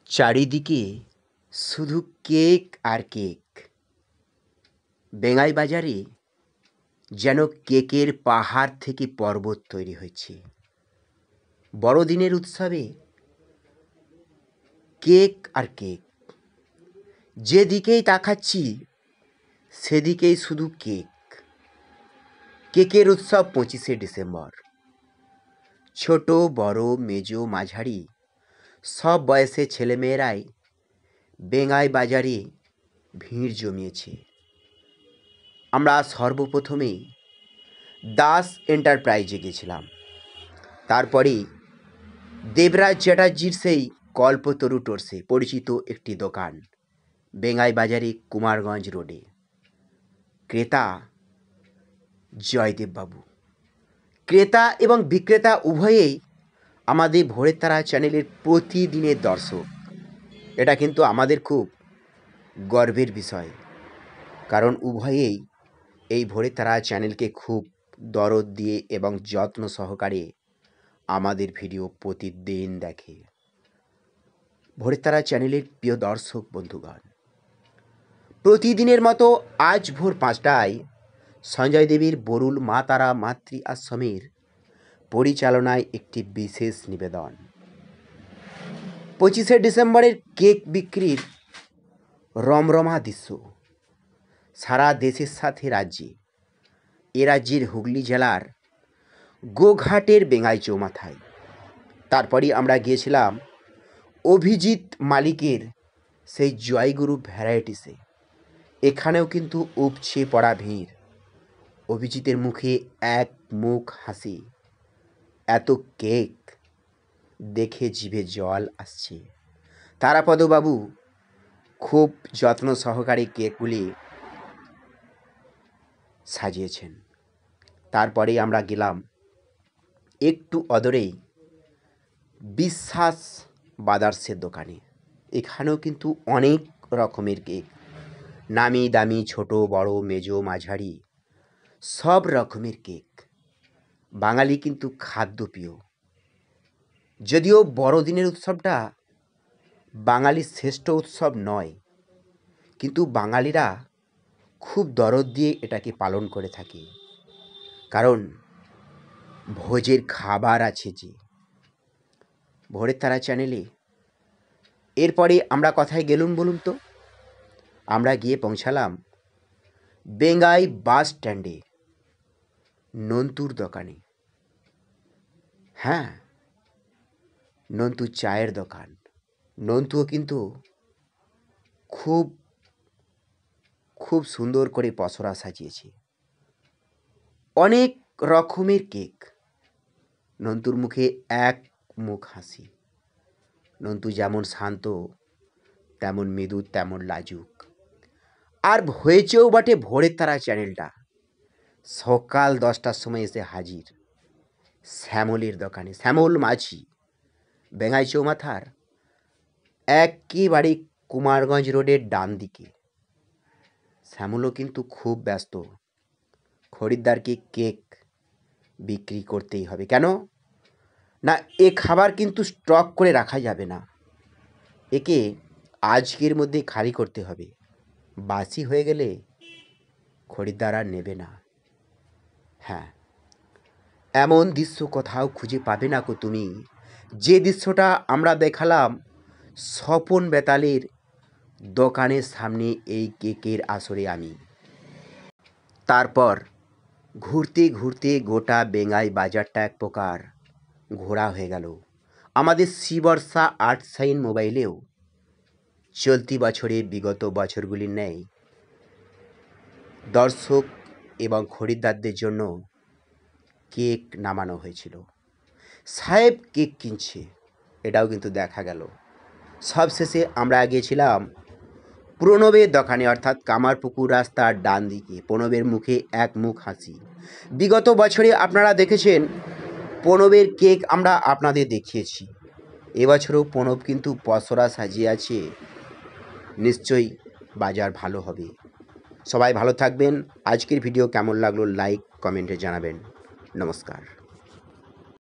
চারিদিকে শুধু কেক আর কেক। বেঙ্গাই বাজারে যেন কেকের পাহাড় থেকে পর্বত তৈরি হয়েছে। বড়দিনের উৎসবে কেক আর কেক, যেদিকেই তাকাচ্ছি সেদিকেই শুধু কেক। কেকের উৎসব 25শে ডিসেম্বর। ছোট বড় মেজো মাঝারি সব বয়সের ছেলেমেয়েরাই বেঙ্গাই বাজারে ভিড় জমিয়েছে। আমরা সর্বপ্রথমেই দাস এন্টারপ্রাইজে গেছিলাম, তারপরে দেবরাজ চ্যাটার্জির সেই কল্পতরু টোর্সে পরিচিত একটি দোকান বেঙ্গাই বাজারে কুমারগঞ্জ রোডে। ক্রেতা জয়দেব বাবু। ক্রেতা এবং বিক্রেতা উভয়েই আমাদের ভোরের তারা চ্যানেলের প্রতিদিনের দর্শক। এটা কিন্তু আমাদের খুব গর্বের বিষয়, কারণ উভয়েই এই ভোরের তারা চ্যানেলকে খুব দরদ দিয়ে এবং যত্ন সহকারে আমাদের ভিডিও প্রতিদিন দেখে। ভোরের তারা চ্যানেলের প্রিয় দর্শক বন্ধুগণ, প্রতিদিনের মতো আজ ভোর 5টায় সঞ্জয় দেবীর বরুল মা তারা মাতৃ আশ্রমের পরিচালনায় একটি বিশেষ নিবেদন। 25শে ডিসেম্বরের কেক বিক্রির রমরমা দৃশ্য সারা দেশের সাথে রাজ্যে। এ রাজ্যের হুগলি জেলার গোঘাটের বেঙ্গাই চৌমাথায়। তারপরে আমরা গিয়েছিলাম অভিজিৎ মালিকের সেই জয়গুরু ভ্যারাইটিসে। এখানেও কিন্তু উপচে পড়া ভিড়। অভিজিতের মুখে এক মুখ হাসি। এত কেক দেখে জিভে জল আসছে। তারাপদবাবু খুব যত্ন সহকারে কেকগুলি সাজিয়েছেন। তারপরে আমরা গেলাম একটু অদূরেই বিশ্বাস বাদার্সের দোকানে। এখানেও কিন্তু অনেক রকমের কেক, নামি দামি ছোট বড় মেজো মাঝারি সব রকমের কেক। বাঙালি কিন্তু খাদ্যপ্রিয়। যদিও বড়দিনের উৎসবটা বাঙালির শ্রেষ্ঠ উৎসব নয়, কিন্তু বাঙালিরা খুব দরদ দিয়ে এটাকে পালন করে থাকে, কারণ ভোজের খাবার আছে যে। ভোরের তারা চ্যানেলে এরপরে আমরা কোথায় গেলুম বলুন তো? আমরা গিয়ে পৌঁছালাম বেঙ্গাই বাস স্ট্যান্ডে নন্তুর দোকানে। হ্যাঁ, নন্তু চায়ের দোকান। নন্তুও কিন্তু খুব খুব সুন্দর করে পসরা সাজিয়েছে। অনেক রকমের কেক। নন্তুর মুখে এক মুখ হাসি। নন্তু যেমন শান্ত, তেমন মৃদু, তেমন লাজুক। আর হয়েছেও বটে ভোরের তারা চ্যানেলটা সকাল 10টার সময় এসে হাজির শ্যামলের দোকানে। শ্যামল মাঝি, বেঙ্গাই চৌমাথার একেবারে কুমারগঞ্জ রোডের ডান দিকে। শ্যামলও কিন্তু খুব ব্যস্ত। খরিদ্দারকে কেক বিক্রি করতেই হবে। কেন না, এ খাবার কিন্তু স্টক করে রাখা যাবে না। একে আজকের মধ্যে খালি করতে হবে। বাসি হয়ে গেলে খরিদ্দার আর নেবে না। হ্যাঁ, এমন দৃশ্য কোথাও খুঁজে পাবে না কো তুমি, যে দৃশ্যটা আমরা দেখালাম স্বপন বেতালের দোকানের সামনে এই কেকের আসরে আমি। তারপর ঘুরতে ঘুরতে গোটা বেঙ্গাই বাজারটা এক প্রকার ঘোরা হয়ে গেল। আমাদের শ্রীবর্ষা আর্ট সাইন মোবাইলেও চলতি বছরে বিগত বছরগুলির ন্যায় দর্শক এবং খরিদ্দারদের জন্য কেক নামানো হয়েছিল। সাহেব কেক কিনছে, এটাও কিন্তু দেখা গেল। সবশেষে আমরা গিয়েছিলাম প্রণবের দোকানে, অর্থাৎ কামারপুকুর রাস্তার ডান দিকে। প্রণবের মুখে এক মুখ হাসি। বিগত বছরে আপনারা দেখেছেন প্রণবের কেক আমরা আপনাদের দেখিয়েছি। এবছরও প্রণব কিন্তু পসরা সাজিয়ে আছে। নিশ্চয়ই বাজার ভালো হবে। সবাই ভালো থাকবেন। আজকের ভিডিও কেমন লাগলো লাইক কমেন্টে জানাবেন। নমস্কার।